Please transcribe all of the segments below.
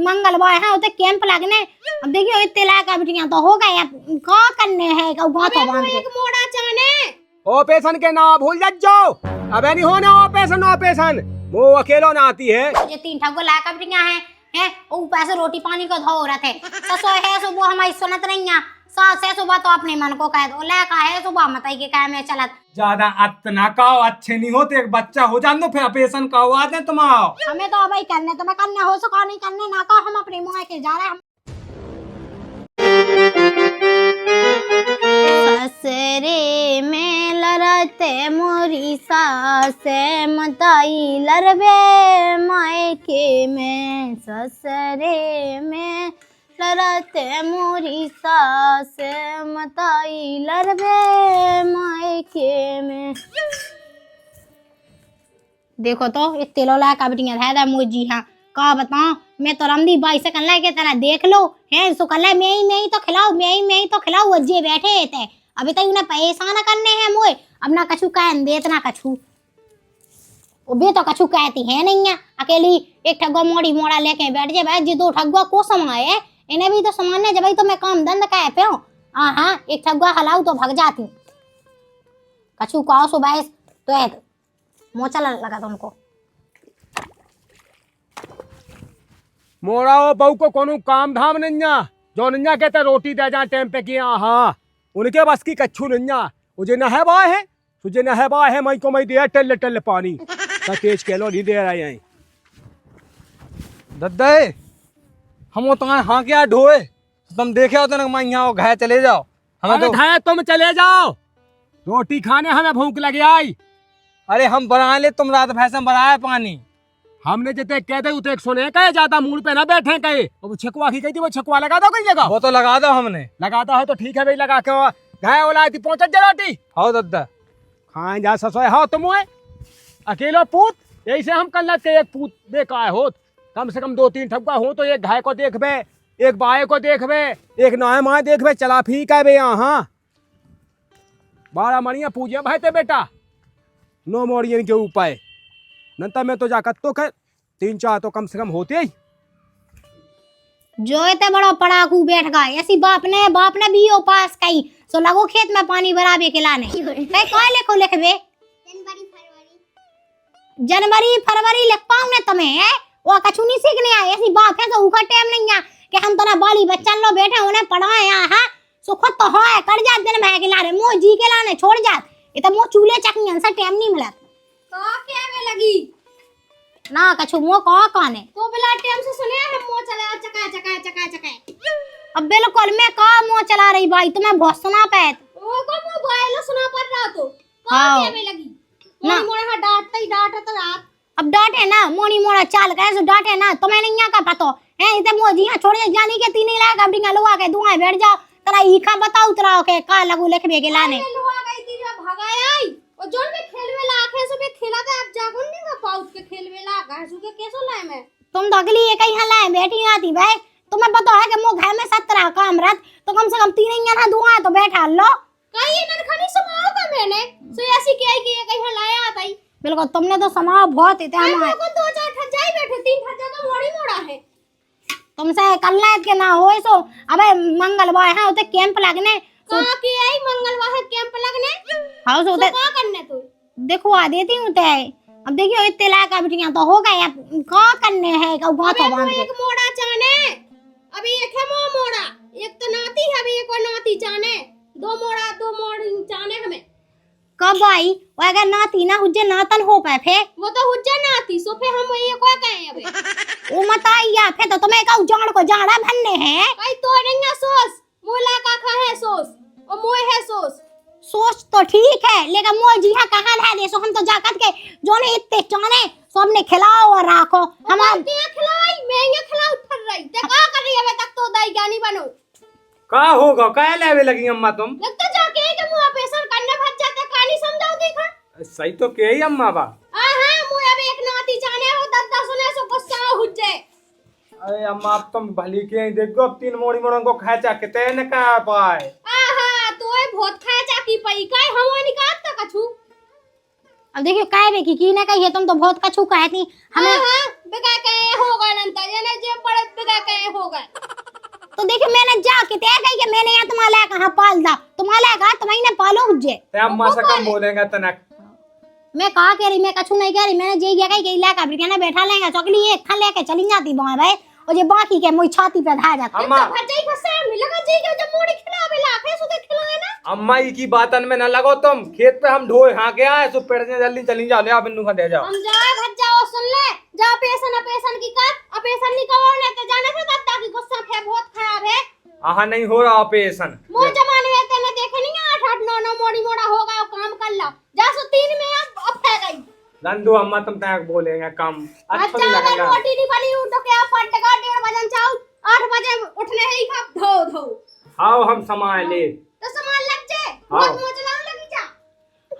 मंगलवार है उते कैंप लगने। अब देखियो इतने लायक बिटिया तो हो गए, का करने है का गाथो बांध के। एक मोड़ा चाने ऑपरेशन के ना भूल जाओ, अबे नहीं होना ऑपरेशन वो अकेलो ना आती है। ये 3 ठगो लायक बिटिया है ओ पैसे रोटी पानी को धो रहे थे। ससो है सो वो हमारी सुनत नहीं है, सास है सुबह तो अपने मन को कह दो, लायक है सुबह मताई के कह में चलत। ज्यादा अतना काओ अच्छे नहीं होते, एक बच्चा हो जान दो फिर ऑपरेशन का हुआ दे तुम आओ। हमें तो अभी करने तो मैं करने हो सका नहीं करने ना का, हम अपने मुंह के जा रहे हैं। ससरे में लड़ते मोरी सास मताई लड़बे मायके में, ससरे में लड़ते मोरी सास मताई लड़बे मायके में। देखो तो इतने लो लायक बिटिया है मोजी। हाँ का बताऊं, मैं तो रमदी बाई से कल के तरह देख लो है सो कल मैं ही तो खिलाऊ, मैं ही तो खिलाऊ, अज्जे बैठे थे अभी तक उन्हें पैसा न करने हैं मोए। अब ना कछु कह देत ना कछु, वो तो कछु कहती है नहीं है। अकेली एक ठगुआ मोड़ी मोड़ा लेके बैठ जाए भाई, जी 2 ठगुआ को समाए इन्हें भी तो सामान्य जब तो मैं काम धंधा कह पे हूँ। हाँ एक ठगुआ हलाऊ तो भग जाती, कछु कहो सो बाइस तो है मोचा लगा तुमको। मोड़ा बहू को कोनो काम धाम नहीं जो नन्या कहते रोटी दे जा टाइम पे किया। हाँ उनके बस की कच्छू नन्या मुझे न है बा है, तुझे न है बा है, मई को मई दे टल पानी का तेज केलो नहीं दे रहे हैं। दद्दे हम तो हाँ क्या ढोए तुम देखे हो तो ना मैं यहाँ घाय चले जाओ। हमें तो घाय तुम चले जाओ, रोटी खाने हमें भूख लगी आई। अरे हम बना ले, तुम रात भैंस बनाए पानी। हमने जितने कहते उतने सुने कहे, ज्यादा मूड पे ना बैठे कहे। वो छकुआ की कही थी, वो छकुआ लगा दो कोई जगह। वो तो लगा दो, हमने लगाता है तो ठीक है भाई, लगा के गाय वाला थी पहुंच जा रोटी। हाँ दद्दा खाए जा ससोए। हाँ तुम अकेलो पूत यही से हम कर लेते, एक पूत बेकार हो कम से कम 2-3 ठगुआ हो तो एक गाय को देखबे, एक बाय को देखबे, एक नाय माय देखबे, चला फीक है बे। यहाँ 12 मणिया पूजे भाई ते बेटा, 9 मोड़ियन के ऊपर नंतर में तो जाकर तो कर 3-4 तो कम से कम होते ही। जो इतने बड़ा पड़ाकू बैठ गए ऐसी बाप ने भी ओ पास कही सो लगो खेत में पानी भराबे के लाने कई कौन लिखो लिखबे जनवरी फरवरी लिख पाऊं ने तुम्हें है वो कछु नहीं सीखने आए। ऐसी बाप है तो उनका टाइम नहीं है कि हम तो ना बाली बच्चन लो बैठे उन्हें पढ़ाए यहाँ सो खुद तो है कर जात दिन में के लाने मोह जी के लाने छोड़ जात ये तो मोह चूल्हे चकनी से टाइम नहीं मिला का क्या में लगी ना कछु मोह कौन है तो बिला टाइम से सुने हम मो चला चका। अब बिल्कुल मैं का मोह चला रही भाई तुम्हें बहुत सुना पैत ओ को मोबाइल सुना पड़ रहा तो का हाँ। क्या में लगी मोनी मोड़ा हा डांटता रात। अब डांटे ना मोनी मोड़ा चाल कैसे डांटे ना तुम्हें नहीं यहाँ का पतो है इतने मोजी यहाँ छोड़ जाने के 3 लाख अब डिंगा लोआ के दुआएं बैठ जाओ तरा ईखा बताओ तरा के का लगू लिख बेगे लाने लुआ गई थी भगाया आई और जोन में खेल में लाखे सुबह खिलाते अब जागुन नहीं का पाउच के खेल में ला घासू के कैसो लाए मैं तुम तो अगली एक ही हलाए बैठी आती भाई तुम्हें पता है कि मो घर में 17 काम रत तो कम से कम 3 यहाँ दुआ तो बैठा लो कहीं नरखनी समाओ का मैंने सो ऐसी क्या कि कहीं हलाया आता ही बिल्कुल तुमने तो समाओ बहुत इते हमारे को 2-4 ठजाई बैठे 3 ठजा तो मोड़ी मोड़ा है तुमसे कल रात के ना होए सो अबे मंगलवार है उते कैंप लगने का की आई मंगलवार कैंप लगने हां सो उते का करने तू देखो आ देती हूं ते अब देखियो इतने लायक बिटिया तो हो गए का करने है का गाथो बांध के एक मोड़ा चाने अभी एक है मोड़ा एक तो नाती है अभी एक और नाती चाने 2 मोड़ी चाने हमें कब आई वो अगर नाती ना हुज्जे नातन हो पाए फे वो तो हुज्जा नाती सो फे हम ये कोई कहे अबे ओ मत आइया फे तो तुम्हें का जान को जाड़ा भनने हैं कई तो रंगा सोस मोला का खा है सोस और मोय है सोच तो ठीक है लेकिन मोय जी हां कहां है दे सो हम तो जाकत के जोने इतने चाने सो हमने खिलाओ और रखो हम क्या खिलाई मैं ये खिलाऊ फर रही ते का कर रही है अबे तक तो दाई गानी बनो का होगा का लेवे लगी अम्मा तुम लगता जाके के मुंह पे सर करने फट जाते कहानी समझाओ देखा सही तो के ही अम्मा बा हां मुंह अबे एक नाती जाने हो दद्दा सुने सो गुस्सा हो जाए। अरे अम्मा अब तुम भली के देखो अब 3 मोड़ी मोड़न को खाचा किते न का पाए तोय बहुत खाचा की पई काय हम निकाल तक कछु अब देखियो काय बे की ना कही तुम तो बहुत कछु कहती हमें हां बेका के होगा नंतर ये जे पड़त बिदा कहे हो गए। तो देखिए मैंने जा के तय कही कि मैंने यहाँ तुम्हारा कहाँ पाल दा, तुम्हारा कहा तुम्हें पालो जे। ते अम्मा से कम बोलेंगे तनक। मैं कहा कह रही, मैं कछु नहीं कह रही, मैंने जे क्या कही कि इलाका बिटिया बैठा लेंगे चौकली एक खा लेके चली जाती बाहर भाई, और ये बाकी के मुई छाती पे धा जाता। अम्मा तो भजाई फसे मिलगा जी के जब मोड़ी खिलावे लाखे सुते खिलाए ना। अम्मा ई की बातन में न लगो तुम, खेत पे हम ढोए हाँ के आए, तो पेड़ से जल्दी चली जाओ, ले आ बिन्नू खा दे जाओ। हम जाए भज जाओ, सुन ले जा पेशन की कर, अपेशन नहीं करो तो जाने से दत्ता की गुस्सा है बहुत खराब है। आहा नहीं हो रहा ऑपरेशन। मोर जमाने में तेने देखे नहीं 8-8 9-9 मोड़ी मोड़ा होगा और काम कर ला जा सो 3 में अब फे गई। नंदू अम्मा तुम तक बोलेंगे कम, अच्छा अच्छा नहीं अगर लगेगा। रोटी नहीं बनी तो क्या फट का 1:30 बजे चाउ 8 बजे उठने ही खा धो धो आओ हम संभाल ले। तो सामान लग जाए हाँ। बहुत मजा लगी जा।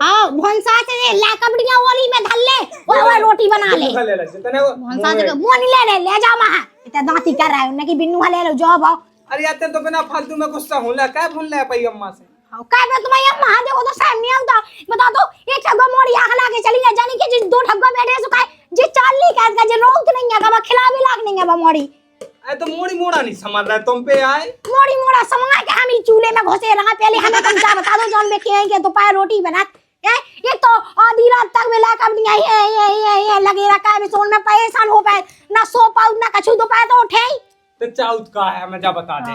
हाँ भंसा से ला कबड़ियां वाली में धल ले, वो रोटी बना ले। ले ले जितने को भंसा से मुंह नहीं ले जाओ वहां, इतना दांती कर रहा है उन्हें कि बिन्नू ले लो जाओ भाव। अरे आते तो बिना फालतू में गुस्सा होला, क्या भूल ले पाई अम्मा से। काय मैं तुम्हारे अम्मा देखो तो साहब नहीं आता, बता दो एक ठग्गा मोड़ी आखला के चली जा, जानी कि जिस 2 ठग्गा बैठे सो काय जे चाली का जे रोक नहीं है का खिला भी लाग नहीं है बा मोड़ी। अरे तो मोड़ी मोड़ा नहीं समझ रहा तुम पे आए। मोड़ी मोड़ा समझा के हम ही चूल्हे में घुसे रहा, पहले हमें तुम क्या बता दो जौन में के तो पाए रोटी बना ये तो आधी रात तक वेला कब नहीं ये लगे रखा है, सोन में परेशान हो पाए ना सो पाऊ ना कछु दो पाए तो उठे ही। तो चाउत का है मैं जा बता दे।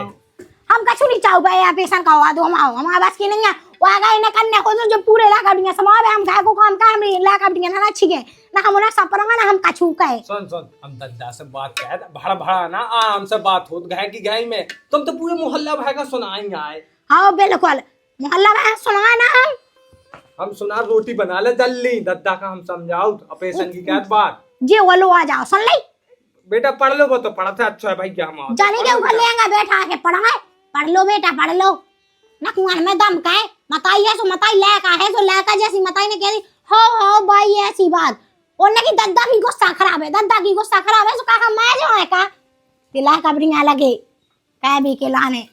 हम कछु नहीं चाहू पाए यहाँ पेशन का हुआ दो हम आओ, हमारे बस की नहीं है वो आगा न करने को जो पूरे लाका बिटिया समावे हम खाए को काम का हम लाका बिटिया ना अच्छी है ना हम ना सपरंगा ना हम कछु कहे। सुन हम दद्दा से बात कहे भड़ा भड़ा ना आराम से बात होत गए की गई में, तुम तो पूरे मोहल्ला भाई का सुनाई आए। हाँ बिल्कुल मोहल्ला में सुना ना हम सुना रोटी बना ले जल्दी, दद्दा का हम समझाओ ऑपरेशन की क्या बात। जे वो आ जाओ सुन ले बेटा पढ़ लो, वो तो पढ़ते अच्छा है भाई क्या हम जाने के उधर लेंगे बैठा के पढ़ाए, पढ़ लो बेटा पढ़ लो ना कुआं में दम का है मताई है सो मताई लैका है सो लैका जैसी मताई ने कह दी हो भाई ऐसी बात उन्हें की दद्दा की गुस्सा खराब है, दद्दा की गुस्सा खराब है सो कहा मैं जो है का दिला कबरियां लगे कह भी के लाने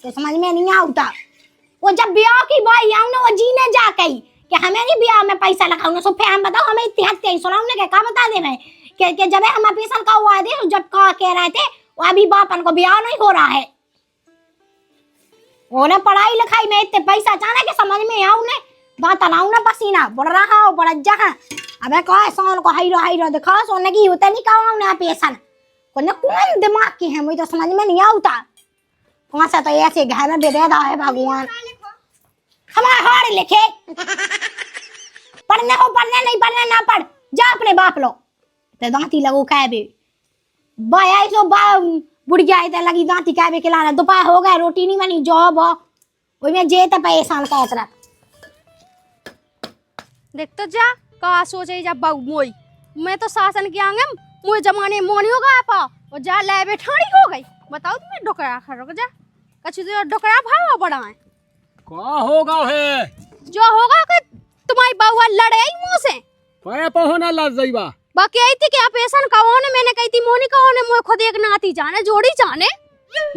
तो समझ में नहीं आता। वो जब ब्याह की बाई आऊ ना वो जीने जा गई कि हमें नहीं ब्याह में पैसा लगाऊंगा सो फिर हम बताओ हमें इतनी सुनाऊ ने क्या बता दे मैं कि जब हम पेशन का हुआ दे जब कह रहे थे वो अभी बापन को ब्याह नहीं हो रहा है, उन्हें पढ़ाई लिखाई में इतने पैसा चाहना के समझ में आऊ ने दांत लाऊ ना पसीना बढ़ रहा हो बढ़ जा। अबे कहा सोन को हाइरो दिखा सोने की होता नहीं कहा ना पेशन कौन दिमाग की है मुझे तो समझ में नहीं आता। वहां से तो ऐसे घर में बेरेदा है भगवान हमारे हार लिखे पढ़ने हो पढ़ने नहीं पढ़ने ना पढ़ जा अपने बाप लो ते दांती लगो कह बे बाया सो बा बुढ़िया इधर लगी दांती कह बे खिलाना दोपहर हो गए रोटी नहीं बनी जॉब हो ओई में जे त परेशान का इतना देख तो जा का सोचे जा बाऊ मोई मैं तो शासन के आंगे मुझे जमाने मोनी हो गया पा और जा ले बैठाड़ी हो गई। बताओ तुम्हें डोकरा खा रुक जा कछु तो डोकरा भाव बड़ा है का होगा है जो होगा कि तुम्हारी बउआ लड़े ही मुंह से पाया पहुना लज जाइबा बाकी आई थी कि ऑपरेशन कहो ने मैंने कही थी मोनी कहो ने मुझे खुद एक नाती जाने जोड़ी जाने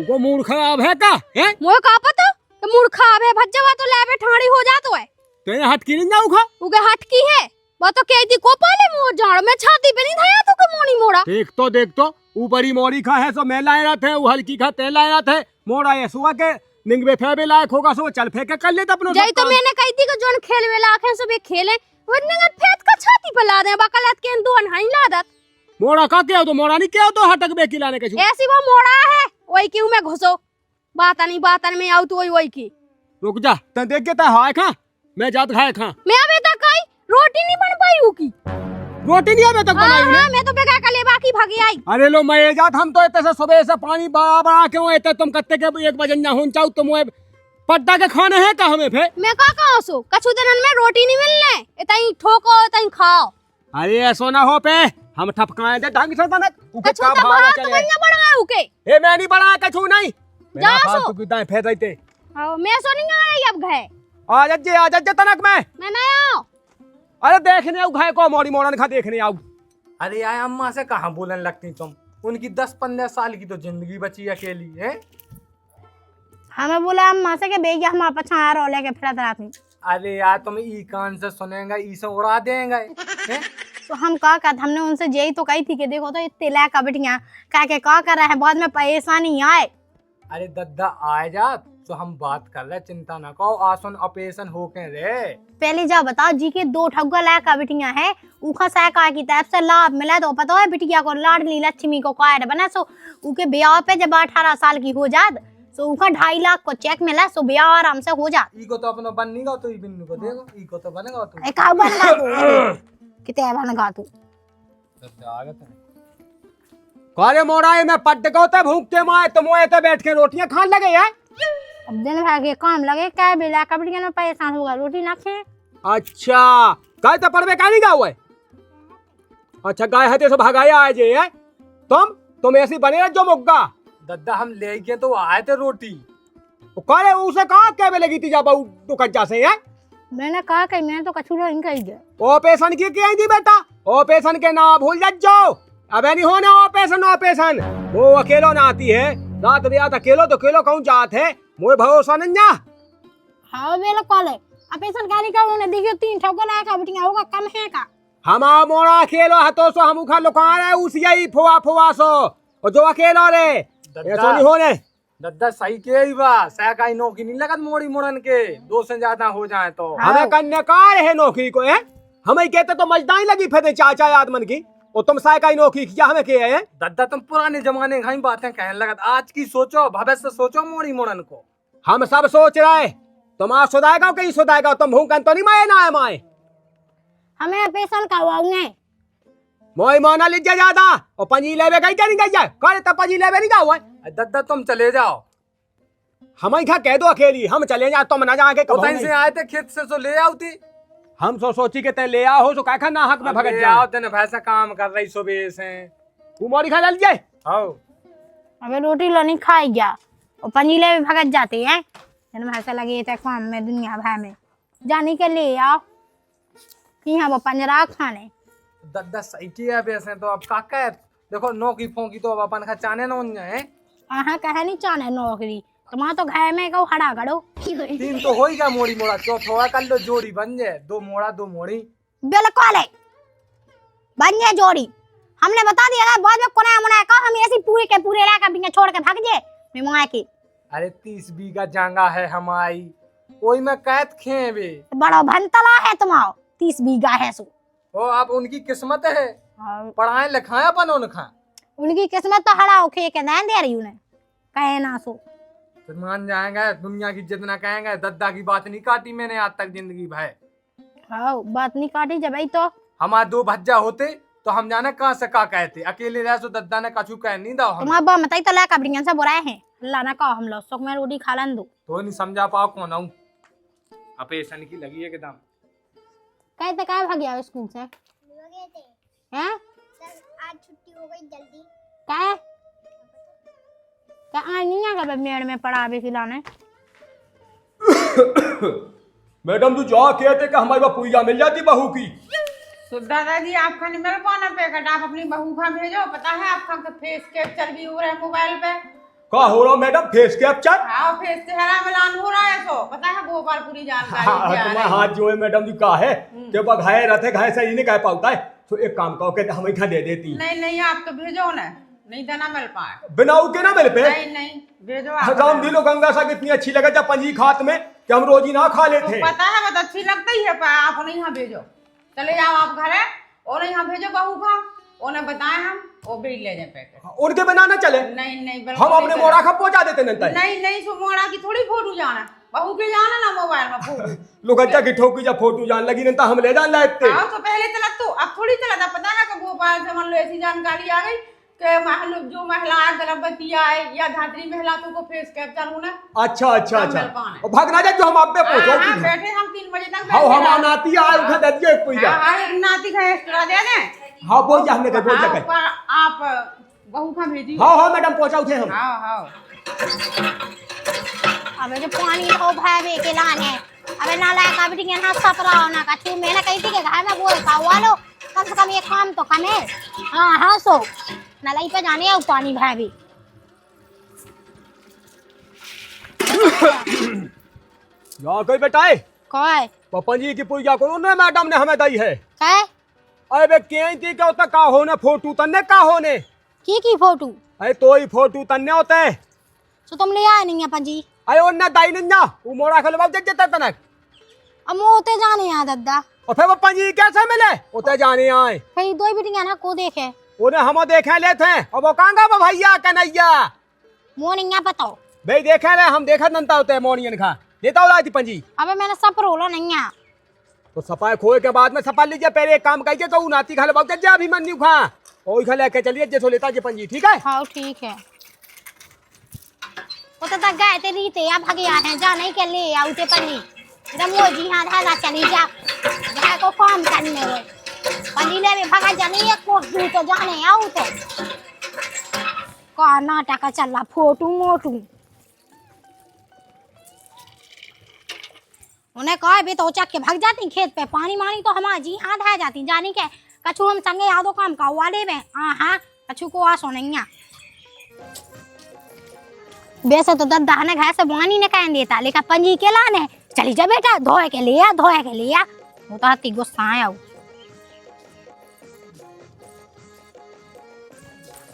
उको मूड खराब है का है मुझे का पता कि मूड खराब है भज्जवा तो ले बैठाड़ी हो जातो है ते हटकी नहीं जाऊ खा उगे हटकी है वो तो कही थी को पाले मोर जाड़ में छाती पे नहीं धाया तो के मोनी मोड़ा देख तो ऊपरी मोड़ी खा है सो मैं लाए रहा थे वो हल्की खा ते लाए रहा थे मोड़ा ये सुआ के निंगबे फेबे लायक होगा सो चल फेंके कर ले अपनो जई तो मैंने कही थी कि जोन खेल वेला आखे सब खेले वो निंगत फेत का छाती पे ला दे बकलत के दोन हई लादत मोड़ा का के तो मोड़ा नहीं के तो हटक बे खिलाने के ऐसी वो मोड़ा है वही क्यों मैं घुसो बातन में आउ तो वही की रुक जा त देख के ता हाय खा मैं जात खाए खा मैं अबे तक आई रोटी नहीं बन पाई हूं की रोटी नहीं अबे तक बनाई हां ने मैं तो बेगा कले बाकी भागी आई। अरे लो मैं जात हम तो इतने से सुबह से पानी बड़ा बड़ा क्यों इतने तुम कत्ते के 1 बजे ना होन चाहो तुम पट्टा के खाने हैं का हमें फे मैं का कहां सो कछु दिनन में रोटी नहीं मिलने इतई ठोको इतई खाओ। अरे ऐसो ना हो पे हम ठपकाए दे ढंग से तनक उके कछु का तो भाव बात चले बन्ना बड़ा उके ए मैं नहीं बड़ा कछु नहीं जा मेरा सो। फालतू की दाएं फेर रही थे हां मैं सो नहीं आई अब घे आ जा तनक में मैं नहीं आओ। अरे देखने आऊ घाय को मोड़ी मोड़न खा देखने आऊ। अरे यार अम्मा से कहाँ बोलने लगती तुम, उनकी 10-15 साल की तो जिंदगी बची अकेली है। हमें बोला अम्मा से के बेगिया हम पछा आ रहा लेके फिरत रात में। अरे यार तुम ई कान से सुनेगा ई से उड़ा देंगे हैं? तो हम का कहते, हमने उनसे यही तो कही थी कि देखो तो इतने लायक बिटिया कह के का कर रहे हैं, बाद में परेशानी आए। अरे दद्दा आए जा तो हम बात कर रहे, चिंता ना करो, आसन ऑपरेशन हो के रे। पहले जा बताओ जी के 2 ठगुआ लायक बिटिया है, उखा सहका की तरफ से लाभ मिला तो पता है बिटिया को लाडली लक्ष्मी को कार्ड बना, सो उके ब्याह पे जब 18 साल की हो जात सो उखा 2.5 लाख को चेक मिला, सो ब्याह आराम से हो जात। ई को तो अपना बन नहीं गा, तो ई बिन्नू को देखो, ई को तो बनेगा तू। एक बनेगा तू किते बनेगा तू। दद्दा आ गया तने। कारे मोड़ाए में पट गए भूखते माए तो मोए ते बैठ के रोटियां खान लगे है। अब दिन भर के काम लगे क्या बेला कबड्डी में परेशान होगा, रोटी ना खाए। अच्छा गाय तो पड़वे का नहीं गा हुआ है। अच्छा गाय है तो भगाया आए जे है तुम ऐसी बने जो मुग्गा। दद्दा हम ले गए तो आए थे रोटी। कारे उसे कहा क्या लगी थी जब तो कच्चा से है। मैंने कहा कि मैं तो कछू नहीं कही गया। ऑपरेशन की क्या थी बेटा, ऑपरेशन के ना भूल जाओ, अब नहीं होना ऑपरेशन वो अकेलो ना आती है, रात रात अकेलो तो अकेलो कहूँ जात है, मुझे भरोसा नहीं जा। हाँ बेला कॉले ऑपरेशन गाड़ी का उन्हें देखियो 3 ठोकर लाया का बिटिया होगा कम है का। हम मोड़ा अकेलो हतो सो हम उखा लुका रहे उसी फुआ सो और जो अकेलो रे ऐसा नहीं होने। दद्दा सही के ही बा, सहकाई नौकरी नहीं लगत मोड़ी मुड़न के 2 से ज्यादा हो जाए तो। हमें कन्याकार है नौकरी को है, हमें कहते तो मजदाई लगी फिर चाचा आदमन की, और तुम सहकाई नौकरी किया हमें के है। दद्दा तुम पुराने जमाने की बातें कहने लगत, आज की सोचो, भविष्य सोचो मोड़ी मुड़न को। हम सब सोच रहे तुम आज सुधाएगा कहीं सुधाएगा, तुम भूखन तो नहीं माए ना है माए। हमें ऑपरेशन करवाऊंगे मोई माना लीजिए ज्यादा और पंजी लेवे गई क्या नहीं गई है, करे तब पंजी लेवे नहीं हुआ है। दद्दा तुम चले जाओ, हम क्या कह दो अकेली हम चले जाए, तुम ना जाके तो से आए थे खेत से तो ले आओ थी। हम सोची के ते ले आओ तो क्या ना हक में भगत जाओ। तेने भैंसा काम कर रही सुबह से, तू मोड़ी खा लीजिए। आओ अबे रोटी लो नहीं खाई गया और पंजीले भी भगत जाते हैं, जन भैंसा लगे थे काम में दुनिया भर में जाने के लिए आओ कि हम पंजरा खाने। दद्दा सही किया वैसे तो अब काका है, देखो नौकरी फोंकी तो अब अपन का चाने ना उन जाए। हाँ कहे नहीं चाने नौकरी, तुम्हारा तो घर में कहो हड़ा करो। 3 तो हो ही गया मोड़ी मोड़ा, चौथा कर लो जोड़ी बन जाए, 2 मोड़ा 2 मोड़ी। बिल्कुल है बन जाए जोड़ी, हमने बता दिया था बाद में कोना मुना का हम ऐसी पूरे के पूरे इलाका बिना छोड़ के भाग जाए मेमोआ की। अरे 30 बीघा जांगा है हमारी, ओई में कैद खेवे बड़ा भनतला है तुम्हारा, 30 बीघा है सो। ओ आप उनकी किस्मत है, पढ़ाए लिखाए अपन उनका, उनकी किस्मत तो हड़ा उखे के नहीं दे रही उन्हें कहे ना सो। तो मान जाएंगे दुनिया की जितना कहेंगे, दद्दा की बात नहीं काटी मैंने आज तक जिंदगी भाई। हाँ बात नहीं काटी जब भाई, तो हमारे 2 भज्जा होते तो हम जाने कहाँ से का कहते, अकेले रह सो दद्दा ने कछु कह नहीं दो। तुम्हारा बा बताई तो ला कबड़ियां से बुराए हैं, अल्लाह ना कहो हम लोग सुख में रोटी खा लन दो। तो नहीं समझा पाओ कौन हूँ, ऑपरेशन की लगी है एकदम। कहते कहा भाग गया स्कूल से हैं? आज छुट्टी हो गई जल्दी। क्या क्या आज नहीं आएगा मेड़ में पड़ा अभी खिलाने। मैडम तू जा कहते कि हमारी पूजा मिल जाती बहू की। तो दादाजी आपका नहीं मिल पाना पैकेट, आप अपनी बहू का भेजो, पता है आपका तो फेस कैप्चर भी हो रहा है मोबाइल पे। क्या हो रहा मैडम फेस कैप्चर? हाँ फेस चेहरा मिलान हो रहा है, तो पता है भोपाल पूरी जानकारी हाँ, तुम्हारा हाथ जो है मैडम जी का है के बा घाय रहते घाय से ही नहीं कह पाता है, तो एक काम करो के हम इधर दे देती। नहीं आप तो भेजो ना, नहीं तो ना मिल पाए। बिना के ना मिल पे? नहीं भेजो आप। हजाम दिलो गंगा सा कितनी अच्छी लगे जब पंजी खात में कि हम रोजी ना खा लेते। तो पता है बहुत अच्छी लगती है, पर आप नहीं यहाँ भेजो, चले जाओ आप घर है और यहाँ भेजो बहू का, उन्हें बताए हम वो भेज ले जाए पैकेट। उनके बिना ना चले? नहीं हम अपने मोड़ा का पहुंचा देते नहीं सो मोड़ा की थोड़ी फोटो जाना, बहू के जाना ना मोबाइल में फोटो। लोग अच्छा की ठोकी जब फोटो जान लगी नहीं तो हम ले जान लायते। हाँ तो पहले चला, तो अब थोड़ी चला था, पता है कि भोपाल से मान लो ऐसी जानकारी आ गई कि जो महिला गर्भवती आए या धात्री महिला तो को फेस कैप्चर होना। अच्छा और भागना जा जो हम आप पे पहुंचो। हां बैठे हम 3 बजे तक बैठे। हां हम नाती आए उठा दे दिए पूजा। हां एक नाती का एक्स्ट्रा दे दे। हां बोल जा हमने के बोल जा के आप बहू का भेजी। हां मैडम पहुंचाओ थे हम। हां अबे जो पानी हो भावे के लाने, अबे नाला का भी यहाँ सपराओ ना का तू मैंने कही थी कि घर में बोल का वालो कम से कम ये काम तो कमे। हाँ सो नालाई पे जाने आओ पानी भावे। या कोई बेटा है काय पपन जी की पूजा करो ना मैडम ने हमें दी है। काय अरे बे कें ती क्या होता का होने फोटो तन्ने का होने की फोटो अरे तो ही फोटो तन्ने होते सो तुम ले आए नहीं है पंजी अरे ओन्ना दाई नन्ना वो मोड़ा खल बाब जग जता तनक अब वो होते जाने यहाँ दद्दा और फिर वो पंजी कैसे मिले उते जाने आए फिर दो ही बिटिया ना को देखे उन्हें हम देखे ले थे और वो कांगा वो भैया कन्हैया वो नहीं बताओ भाई देखे ले हम देखा नंता होते मोनियन खा देता हो लाती पंजी अबे मैंने सब रोला नहीं है तो सफाई खोए के बाद में सफा लीजिए पहले एक काम करिए तो नाती खा बाब जग अभी मन खा और खा लेके चलिए जैसो लेता जी पंजी ठीक है हाँ ठीक है वो तो तक गए थे रीते या भागे आ हैं जा नहीं के ले आउते पंजी एकदम वो जी हाँ था चली जा जा को काम करने वो पंजी ले भी भागा जानी एक कोस दूर तो जाने आउ तो का नाटक चल रहा फोटू मोटू उन्हें कहा भी तो चक के भाग जाती खेत पे पानी मानी तो हमारी जी हाँ धा जाती जानी के कछु हम संगे यादो काम का वाले में हाँ कछु को आसो नहीं है वैसे तो दद्दा ने घर से पानी ने कह देता लेकिन पंजी के लाने चली जा बेटा धोए के लिया वो तो हती गुस्सा आया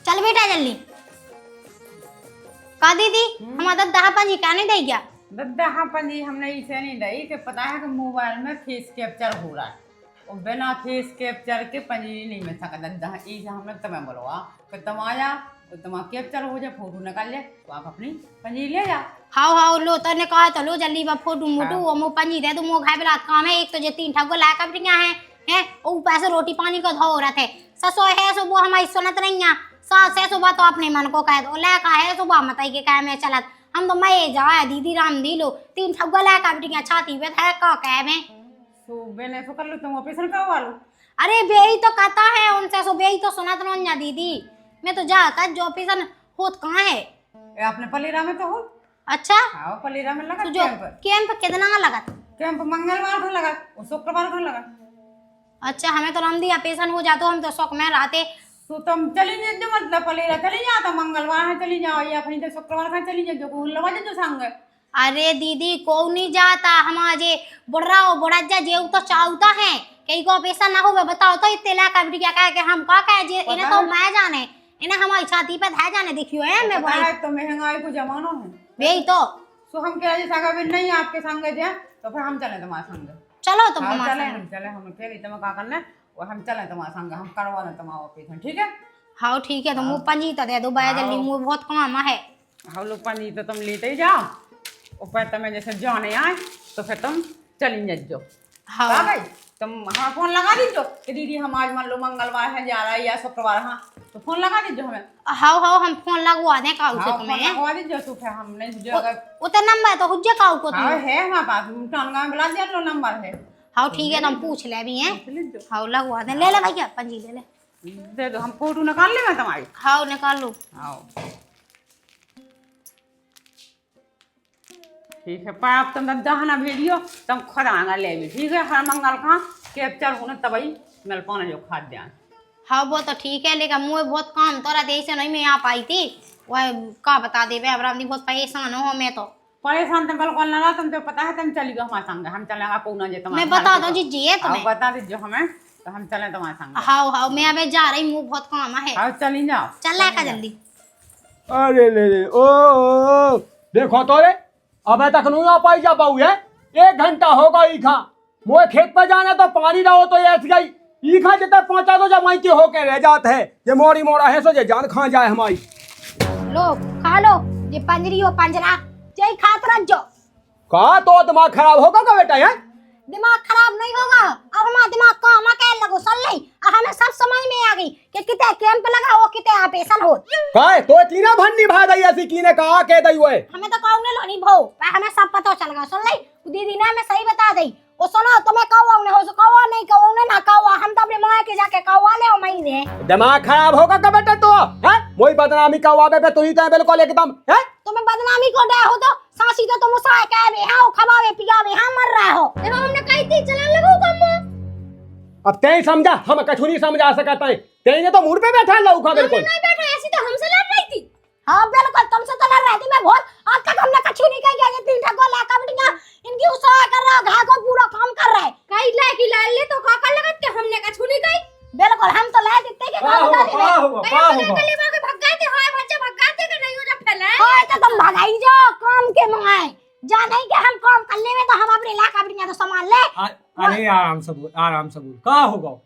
चल बेटा जल्दी का दीदी हमारा दद्दा पंजी क्या नहीं दे गया दद्दा हाँ पंजी हमने इसे नहीं दी कि पता है कि मोबाइल में फेस कैप्चर हो रहा है और बिना फेस कैप्चर के पंजी नहीं मिल सका दद्दा इसे हमने तुम्हें बोलवा कि तुम आया तो तुम कैप्चर हो जाए फोटो निकाल ले तो आप अपनी पंजी ले जा हाँ लो तो ने कहा तो लो जल्दी बा फोटो मोटू वो मो पंजी दे दो मो खाए बिला काम है एक तो जे 3 ठगो ला कब हैं ओ पैसे रोटी पानी को धो रहा थे ससो है सो वो हमारी सुनत नहीं है सास है सुबह तो अपने मन को कह दो ले का है सुबह मताई के कह में चलत हम तो मैं जाए दीदी राम दी लो 3 ठगो ला कब छाती पे था का कह में सो बेने सो कर लो तुम ऑपरेशन करवा लो अरे बेई तो कहता है उनसे सो बेई तो सुनत नहीं दीदी मैं तो जा कर जो ऑपरेशन होत कहाँ है अपने पलीरा में तो हो अच्छा हाँ पलीरा में लगा तो जो कैंप कितना लगा कैंप मंगलवार को लगा और शुक्रवार को लगा अच्छा हमें तो रामदी ऑपरेशन हो जातो हम तो शौक में रहते तो तुम चली जो मतलब पलीरा चली जाओ तो मंगलवार है चली जाओ या फिर तो शुक्रवार है चली जाओ जो लगा जो संग अरे दीदी को नहीं जाता हमारे बुढ़ा बुढ़ा जे तो चाहता है कहीं को ऑपरेशन ना हो बताओ तो इतने लाख क्या कह के हम का कह जे इन्हें तो मैं जाने इन्हें हमारी छाती पे धा जाने देखियो है मैं बोली तो महंगाई को जमाना है यही तो सो हम कह संग भी नहीं आपके संग जे तो फिर हम चले तुम्हारे संग चलो तुम हाँ, हमारे चले हम चले हम कह रही तुम का करना और हम चले तुम्हारे संग हम करवा लें तुम्हारा ऑपरेशन ठीक है हाँ ठीक है तो मुँह पंजी तो दे दो बाया जल्दी मुँह बहुत काम है हम लोग पंजी तो तुम लेते ही जाओ और फिर तुम्हें जैसे जाने आए तो फिर तुम चली जाओ हाँ भाई तुम हाँ फोन लगा दीजिए कि दीदी हम आज मान लो मंगलवार है जा रहा है या शुक्रवार हाँ तो फोन लगा दीजिए हमें हाँ हम फोन लगवा दें काऊ से हाँ, तुम्हें फोन लगवा दीजिए तो फिर हमने जो अगर उतना नंबर तो हुज्जे काऊ को हाँ तुम है हमारे पास टानगा में बुला दिया लो नंबर है हाँ ठीक है तुम पूछ ले भी हैं हाँ लगवा दें ले ले भैया पंजी ले ले दे दो हम फोटो निकाल ले मैं तुम्हारी हाँ निकाल लो आओ ठीक है पर आप तुम दहना भेजियो तुम खदांगा ले भी ठीक है हर मंगल का कैप्चर होने तभी मिल पाना जो खाद्यान्न हाँ वो तो ठीक है लेकिन मुझे बहुत काम तो रहा ऐसे नहीं मैं आ पाई थी वह का बता दे रामदी बहुत परेशान हो मैं तो परेशान तुम बिल्कुल ना रहा तुम तो पता है तुम चली गो हमारे संग हम चलेगा पौना जे तुम्हारे मैं बता दूं जी है तुम्हें बता दीजिए हमें तो हम चले तुम्हारे संग हाँ मैं अबे जा रही हूँ बहुत काम है हाँ चली जाओ चल का जल्दी अरे ले ओ देखो तो रे अब तक नहीं आ पाई जा पाऊ है 1 घंटा होगा ईखा मोए खेत पर जाना तो पानी रहो तो ऐस गई ईखा जितना पहुंचा तो जब माई होके रह जाते है ये मोड़ी मोड़ा है सो जे जान खा जाए हमारी लो खा लो ये पंजरी हो पंजरा जय खात रह जो का तो दिमाग खराब होगा का बेटा है दिमाग खराब नहीं होगा अब हमारा दिमाग काम कह लगो सल नहीं हमें सब समझ में आ गई कि किते कैंप लगा हो किते ऑपरेशन हो काय तो तीना भन्नी भा दई ऐसी कीने कहा कह दई हुए हमें तो कहूं ने लोनी भो हमें सब पता चल गया सुन नहीं दीदी ने हमें सही बता दी ओ सुनो तुम्हें कहवा ने हो कहवा नहीं कहवा ने ना कहवा हम तो अपने मां के जाके कहवा ले मई ने दिमाग खराब होगा का बेटा तो है मोई बदनामी कहवावे पे तू ही तो बिल्कुल एकदम है तुम्हें बदनामी को डे हो तो सासी तो तुम उसाए कह बे हां खवावे पियावे हां मर रहा हो देखो हमने कही थी चलन लगो कम अब तै समझा हम कछु नहीं समझा सकता है तैने तो मुड़ पे बैठा लऊ का बिल्कुल नहीं बैठा ऐसी तो हमसे लड़ रही थी हां बिल्कुल तुमसे तो लड़ रही थी मैं बहुत आज तक हमने कछु नहीं कहा ये 3 ठगो ला कबड़ियां इनकी उसाए कर रहा घा को पूरा काम कर रहा है कई लाए की लाल ले तो का कर लगत के हमने कछु नहीं कही बिल्कुल हम तो ले देते के का होगा का होगा का होगा गली में के भग गए थे हाय बच्चे भग गए थे कि नहीं हो जब फैला ओए तो तुम भगाई जाओ काम के मंगाए जा नहीं कि हम काम करने में तो हम अपने इलाका बढ़िया तो सामान ले अरे आराम से बोल का होगा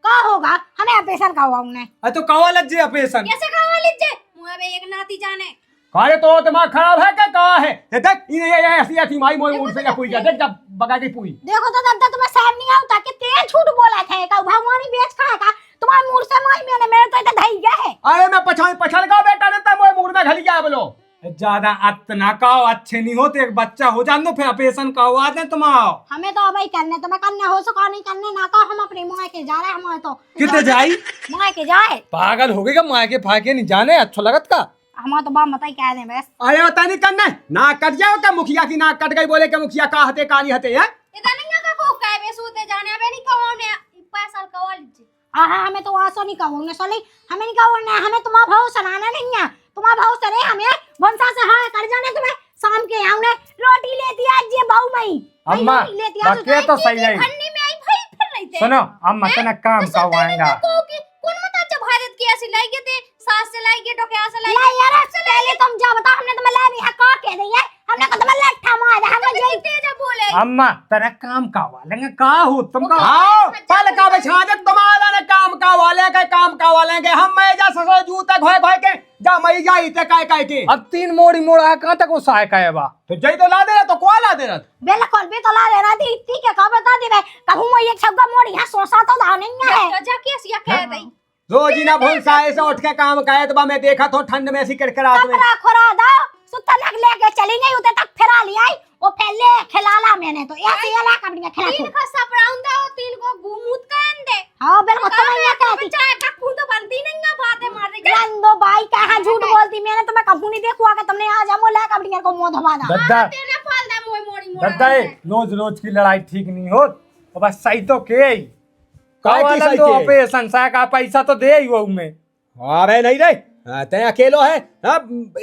का होगा हमें ऑपरेशन का हुआ उन्हें अरे तो कवा लग जे ऑपरेशन कैसे कहा लीजिए मुझे भी एक नाती जाने कारे तो दिमाग खराब है क्या कहा है देख ये ऐसी ऐसी माई मोई मुड़ से या पूई जा देख जब बगा के पूई देखो तो तब तक तुम्हें सहन नहीं आता कि तेल झूठ बोला था का भगवानी बेच खा का तुम्हारे मुंह से माई मैंने मेरे तो इधर धई गया है अरे मैं पछल का बेटा देता मोई मुड़ में घली गया बोलो ज्यादा अतना का अच्छे नहीं होते एक बच्चा हो जान दो फिर ऑपरेशन का हुआ दे तुम आओ हमें तो अब ही करने तो मैं करने हो सका नहीं करने ना का हम अपने मुंह के जा रहे हैं हमारे तो कितने जाई मुंह के जाए पागल हो गई का माँ के फाके नहीं जाने अच्छा लगत का हमारा तो बाप बताई कह दे बस अरे बता नहीं करना नाक कट जाओ क्या मुखिया की नाक कट गई बोले के मुखिया का हते का नहीं हते है इधर नहीं का को काय में सूते जाने अबे नहीं कहो ने पैसा कवा लीजिए हाँ हमें तो आसो नहीं कहूँगे सोली हमें नहीं कहूँगे हमें तुम्हारा भाव सुनाना नहीं है तुम्हारा भाव सरे हमें भंसा से हाँ कर जाने तुम्हें शाम के आऊँ रोटी लेती आज ये बहू मई अम्मा बके तो सही है खन्नी में आई भाई फिर रही थे सुनो अम्मा तेना काम करवाएगा कौन मत अच्छा भारत की ऐसी लाई के थे सास से लाई के टोके से लाई ला यार पहले तुम जा बता हमने तुम्हें ला भी है का कह रही है हमने कहा तुम्हें लट्ठा मार हमें जो तेज बोले अम्मा तेरा काम करवालेंगे का हो तुम का आओ पल का बिछा दे तुम्हारा ने काम करवालेंगे हम मैं जा ससुर जूते घोय घोय के जा मई जाई ते काय के अब 3 मोड़ी मोड़ा है कहां तक वो सहाय का है बा तो जई तो ला दे तो को ला दे बिल्कुल भी तो ला देना थी इतनी के का बता दे कहूं मैं एक छग्गा मोड़ी है सोसा तो ला नहीं है तो जा के सिया कह दई रोज ही ना भूलसा ऐसे उठ के काम काए तो मैं देखा तो ठंड में ऐसी किड़किड़ाहट में कपड़ा खोरा दो सुत्ता लग लेके चली गई उधर तक फिरा लिया वो पहले खिलाला मैंने तो ऐसे ये ला कपड़ियां खिला तीन का सपराउंदा और 3 को घूमूत का अंदे हां बिल्कुल तुम्हें ये कहती चाहे टक्कू तो बनती नहीं है बातें मार रही रंदो भाई कहां झूठ बोलती मैंने तुम्हें कभी नहीं देखा कि तुमने आज हम ला कपड़ियां को मुंह धवा दा दद्दा तेने फाल दा मोई मोड़ी मोड़ा दद्दा रोज की लड़ाई ठीक नहीं हो और बस सही तो के कावालन तो ऑपरेशन सा का पैसा तो दे ही वो में अरे नहीं रे ते अकेलो है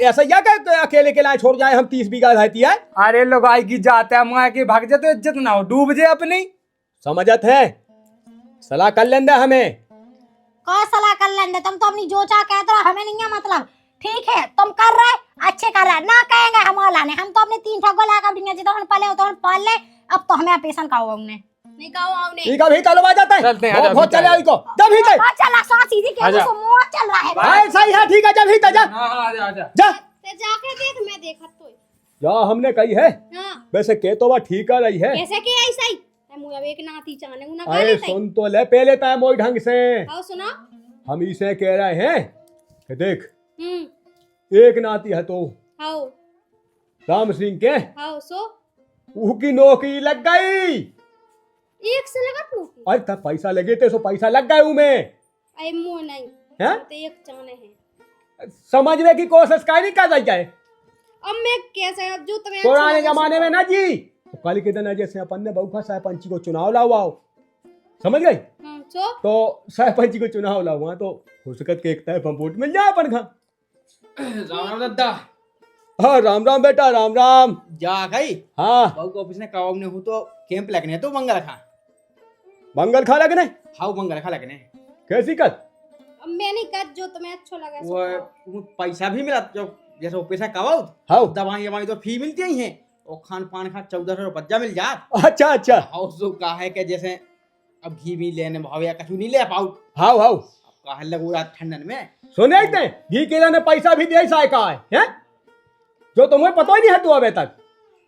ऐसा या क्या तो अकेले के लाए छोड़ जाए हम 30 बीघा रहती है अरे लोग आई की जाते हैं मां के भाग जाते इज्जत ना हो डूब जाए अपनी समझत है सलाह कर लेंगे हमें का सलाह कर लेंगे तुम तो अपनी जो चाह कहते रहो हमें नहीं है मतलब ठीक है तुम कर रहे अच्छे कर रहे ना कहेंगे हमारा ने हम तो अपने 3 ठगो ला कपड़ियां जितना हम पाले तो हम पाल ले अब तो हमें ऑपरेशन का हुआ उन्हें नहीं कहो आवने ठीक है भी चलो आ जाते हैं बहुत चले आई को जब ही बात चला सांस सीधी के तो मुंह चल रहा है भाई सही है ठीक है जब ही जा जा ते जाके देख मैं देखत तो या हमने कही है हां वैसे के तो बात ठीक कर रही है कैसे के ऐसा ही मुझे अब एक नाती चाहने उना कह अरे रही सुन तो ले पहले तो मोई ढंग से आओ सुनो हम इसे कह रहे हैं कि देख एक नाती है तो आओ राम सिंह के आओ सो उसकी नौकरी लग गई एक से लगत नु अरे तब पैसा लगे थे सो पैसा लग गए उमे आई मो नहीं हैं तो एक चाहने हैं समझने की कोशिश का नहीं कर रही है अब मैं कैसे जो तुम्हें पुराने जमाने में ना जी तो कल के दिन जैसे अपन ने बहुखा सरपंची को चुनाव लाओ समझ गई सो तो सरपंची को चुनाव लाओ तो हो सकत के एक तय वोट मिल जाए अपन का राम दद्दा हाँ राम राम बेटा राम राम जा गई हाँ बाबू को ऑफिस ने काम ने हो तो कैंप लगने तो मंगल खा मंगल खा लगने हाउ मंगल खा लगने कैसी कर अब मैं नहीं कर जो तुम्हें अच्छा लगा वो पैसा भी मिला जो जैसे वो पैसा कवाओ हाँ दवाई तो फी मिलती ही है और खान पान खा 1400 रुपया मिल जात अच्छा अच्छा हाउस जो कहा है कि जैसे अब घी भी लेने भाव या कछु नहीं ले पाऊ हाँ हाँ कहा लगू रात ठंडन में सुने थे घी के ने पैसा भी दिया सा का है जो तुम्हें पता ही नहीं है तू अबे तक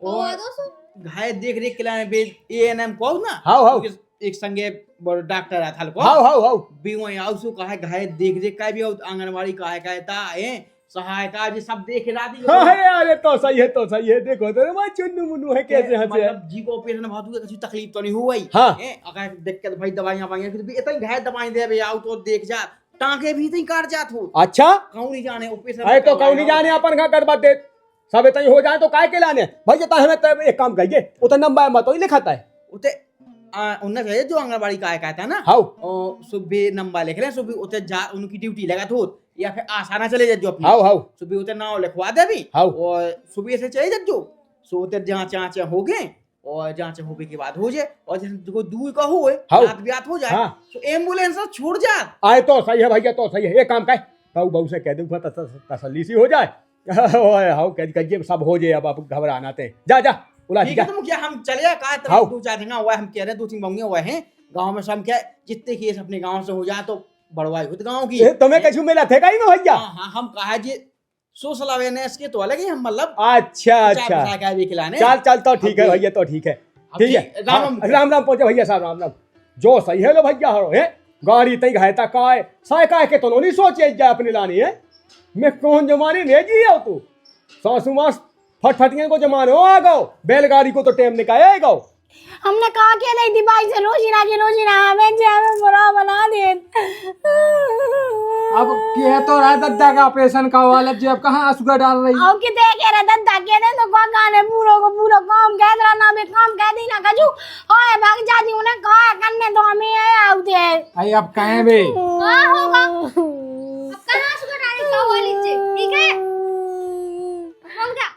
और दो सो घाय देख रेख के लाने बे एएनएम को ना हाँ हाँ एक संगे बड़ डॉक्टर था को हाँ हाँ हाँ बीओ आउसु कहा घाय देख रेख का भी आंगनवाड़ी का है कहता है सहायता जी सब देख रहा दी अरे तो सही है देखो तो मैं चुन्नू मुन्नू है कैसे हंसे मतलब जी को ऑपरेशन भातू के कुछ तकलीफ तो नहीं हुई हाँ अगर देख के भाई दवाइयां वाइयां फिर भी इतनी घाय दवाई दे बे आओ तो देख जा टांके भी इतनी काट जात हो अच्छा कौन नहीं जाने ऑपरेशन अरे तो कौन नहीं जाने अपन का कर बात दे सब इतना हो जाए तो काय के लाने भाई जता हमें तो एक काम करिए उतना नंबर मत ही लिखाता है उते उन्हें कहे जो आंगनबाड़ी का कहता है ना हाँ और सुबह नंबर लिख ले सुबह उते जा उनकी ड्यूटी लगा तो या फिर आसाना चले जाओ अपनी हाँ हाँ सुबह उते नाव लिखवा दे भी हाँ और सुबह से चले जाओ सो उते जहाँ चाचा हो गए और जांच होने के बाद हो जाए और जैसे कोई दूर का हो हाँ। रात बिरात हो जाए हाँ। तो एम्बुलेंस छोड़ जा। आए तो सही है भैया, तो सही है। एक काम कर, बहू बहू से कह दूंगा तसल्ली सी हो जाए। ओए हाउ कह सब हो जाए, अब आप घबराना थे। जा जा उला ठीक जा। है तो मुखिया हम चले का हाँ। 2-4 दिन हुआ हम कह रहे 2-3 बंगे हुए हैं गांव में, सब क्या जितने केस अपने गांव से हो जाए तो बड़वाई होती गांव की। तुम्हें कछु मिला थे कहीं में भैया? हाँ हम कहा जी सोशल अवेयरनेस के तो अलग ही हम मतलब अच्छा अच्छा, क्या भी खिलाने। चल तो ठीक है भैया, तो ठीक है, ठीक है। राम राम पहुंचे भैया साहब, राम राम। जो सही है लो भैया हरो है गाड़ी तई घायता काय साय काय के तो नहीं सोचे जा अपनी लानी है। मैं कौन जमाने ले जी हो तू, सासू मास फटफटियां को जमाने हो आ गो, बैलगाड़ी को तो टाइम निकाय गो। हमने कहा कि नहीं दी भाई से रोजीना की रोजीना हमें जे हमें बुरा बना दे। अब के तो रहा दद्दा का ऑपरेशन का वाला जेब कहाँ असुगा डाल रही। अब के देखे रे दद्दा के दे तो कौन गाने पूरो को पूरा काम कह रहा ना, बे काम कह दी ना कजू ओए भाग जाती उन्हें कहा करने तो हमें आए आउते। अरे अब कहें बे क्या होगा अब कहाँ सुगर डाली का वाली से, ठीक है बोल जा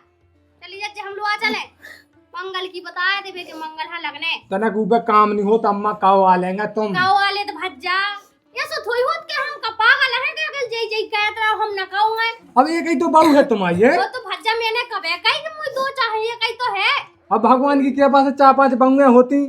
चली जा हम लोग आ चले मंगल की बताए थे कि मंगल है लगने तनक ऊपर काम नहीं हो तो अम्मा काव आ लेंगे तुम गाँव वाले तो भज जा ये सो थोड़ी होत के हम पागल है कि अगर जई जई कहत रहा हम न कहूंगे। अब ये कहीं तो बहू है तुम्हारी है। वो तो भज्जा मैंने कबे कहीं कि मुझे दो चाहिए कहीं तो है। अब भगवान की कृपा से 4-5 बंगे होती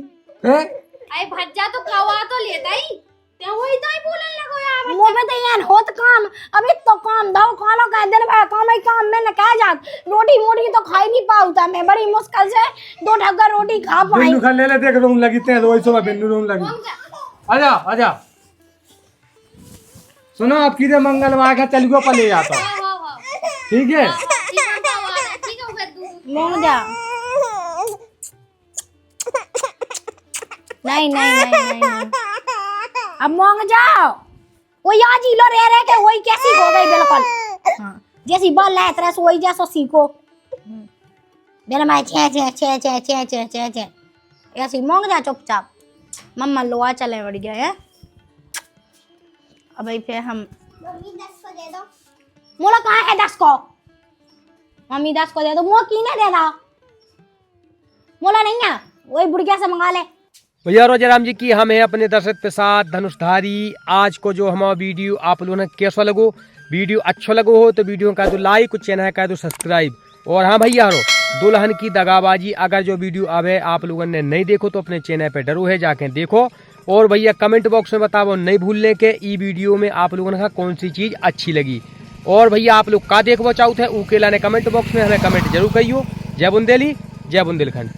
है। अरे भज्जा तो कवा तो लेता ही ते वही तो ही बोलने लगो यार मुंह पे तो यार होत काम अभी तो काम दाव खालो कह दिन भर काम ही काम में न कह जात रोटी मोटी तो खाई नहीं पाऊता मैं बड़ी मुश्किल से 2 ढक्का रोटी खा पाई। बिंदु खा ले ले देख रोन लगी ते रोई सुबह बिंदु रोन लगी। आजा आजा सुनो अब कीधे मंगलवार का चलियो पले जाता ठीक है। ठीक है फिर तू मोंग जा नहीं नहीं नहीं नहीं अब मोंग जाओ वही आज ही लो रह के वही कैसी हो गई बिल्कुल। हाँ जैसी बॉल लाए तरह से वही जैसो सीखो मेरा मैं छे छे छे छे छे छे छे छे ऐसी मोंग जा चुपचाप मम्मा लोआ चले बढ़ गया है। अब फिर हम मम्मी 10 को दे दो। मोला कहाँ है 10 को मम्मी 10 को दे दो मोला की नहीं दे रहा मोला नहीं है वही बुढ़िया से मंगा ले। भैया रोजाराम जी की हम है अपने दर्शक के साथ धनुषधारी। आज को जो हमारा वीडियो आप लोगों ने कैसा लगो, वीडियो अच्छा लगो हो तो वीडियो का तो लाइक, चैनल का तो सब्सक्राइब। और हाँ भैया दुल्हन की दगाबाजी अगर जो वीडियो आवे आप लोगों ने नहीं देखो तो अपने चैनल पे डरो है जाके देखो। और भैया कमेंट बॉक्स में बताओ नहीं भूलने के ई वीडियो में आप लोगों ने कहा कौन सी चीज़ अच्छी लगी। और भैया आप लोग का देखो चाहते हैं उकेला ने कमेंट बॉक्स में हमें कमेंट जरूर करियो। जय बुंदेली जय बुंदेलखंड।